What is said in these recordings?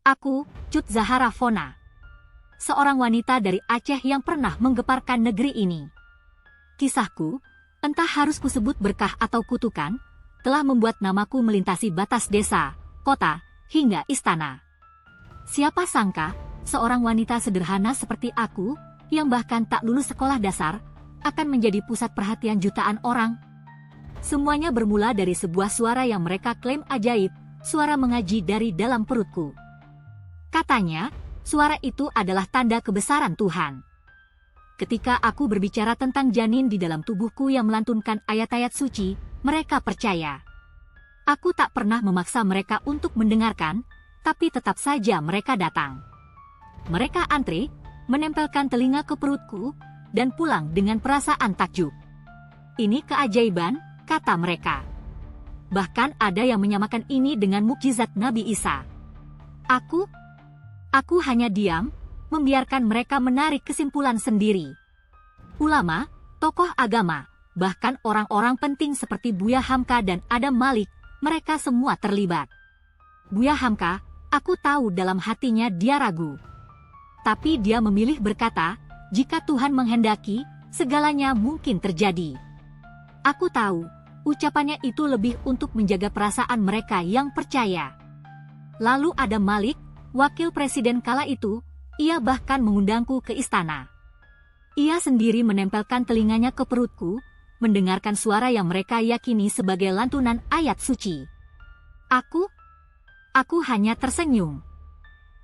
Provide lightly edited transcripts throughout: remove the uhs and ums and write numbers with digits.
Aku, Cut Zahara Fona. Seorang wanita dari Aceh yang pernah menggeparkan negeri ini. Kisahku, entah harus kusebut berkah atau kutukan, telah membuat namaku melintasi batas desa, kota, hingga istana. Siapa sangka, seorang wanita sederhana seperti aku, yang bahkan tak lulus sekolah dasar, akan menjadi pusat perhatian jutaan orang. Semuanya bermula dari sebuah suara yang mereka klaim ajaib, suara mengaji dari dalam perutku. Katanya, suara itu adalah tanda kebesaran Tuhan. Ketika aku berbicara tentang janin di dalam tubuhku yang melantunkan ayat-ayat suci, mereka percaya. Aku tak pernah memaksa mereka untuk mendengarkan, tapi tetap saja mereka datang. Mereka antre, menempelkan telinga ke perutku, dan pulang dengan perasaan takjub. Ini keajaiban, kata mereka. Bahkan ada yang menyamakan ini dengan mukjizat Nabi Isa. Aku hanya diam, membiarkan mereka menarik kesimpulan sendiri. Ulama, tokoh agama, bahkan orang-orang penting seperti Buya Hamka dan Adam Malik, mereka semua terlibat. Buya Hamka, aku tahu dalam hatinya dia ragu. Tapi dia memilih berkata, jika Tuhan menghendaki, segalanya mungkin terjadi. Aku tahu, ucapannya itu lebih untuk menjaga perasaan mereka yang percaya. Lalu ada Malik, wakil presiden kala itu, ia bahkan mengundangku ke istana. Ia sendiri menempelkan telinganya ke perutku, mendengarkan suara yang mereka yakini sebagai lantunan ayat suci. Aku hanya tersenyum.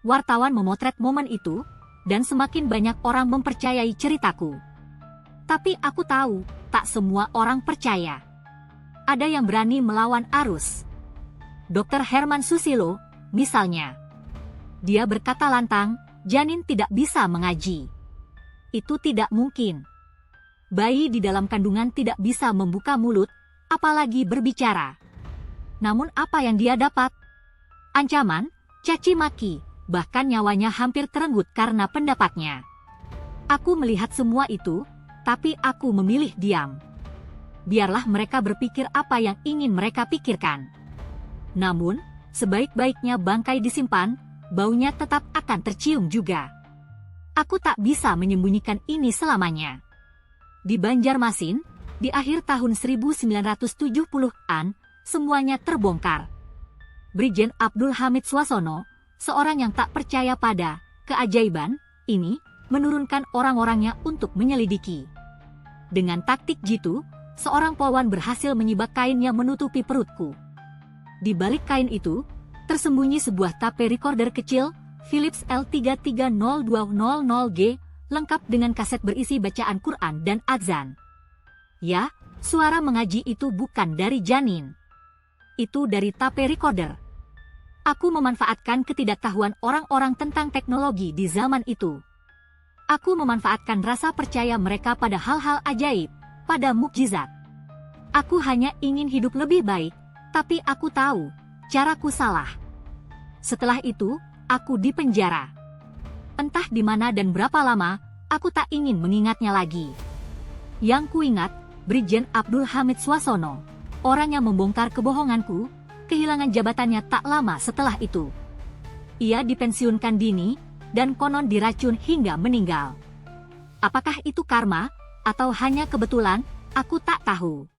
Wartawan memotret momen itu, dan semakin banyak orang mempercayai ceritaku. Tapi aku tahu, tak semua orang percaya. Ada yang berani melawan arus. Dr. Herman Susilo, misalnya. Dia berkata lantang, janin tidak bisa mengaji. Itu tidak mungkin. Bayi di dalam kandungan tidak bisa membuka mulut, apalagi berbicara. Namun apa yang dia dapat? Ancaman, caci maki, bahkan nyawanya hampir terenggut karena pendapatnya. Aku melihat semua itu, tapi aku memilih diam. Biarlah mereka berpikir apa yang ingin mereka pikirkan. Namun, sebaik-baiknya bangkai disimpan, baunya tetap akan tercium juga. Aku tak bisa menyembunyikan ini selamanya. Di Banjarmasin, di akhir tahun 1970-an, semuanya terbongkar. Brigjen Abdul Hamid Swasono, seorang yang tak percaya pada keajaiban ini, menurunkan orang-orangnya untuk menyelidiki. Dengan taktik jitu, seorang polwan berhasil menyibak kain yang menutupi perutku. Di balik kain itu, tersembunyi sebuah tape recorder kecil, Philips L3302000G, lengkap dengan kaset berisi bacaan Quran dan azan. Ya, suara mengaji itu bukan dari janin. Itu dari tape recorder. Aku memanfaatkan ketidaktahuan orang-orang tentang teknologi di zaman itu. Aku memanfaatkan rasa percaya mereka pada hal-hal ajaib, pada mukjizat. Aku hanya ingin hidup lebih baik, tapi aku tahu, caraku salah. Setelah itu, aku dipenjara. Entah di mana dan berapa lama, aku tak ingin mengingatnya lagi. Yang kuingat, Brigjen Abdul Hamid Swasono, orang yang membongkar kebohonganku, kehilangan jabatannya tak lama setelah itu. Ia dipensiunkan dini, dan konon diracun hingga meninggal. Apakah itu karma, atau hanya kebetulan, aku tak tahu.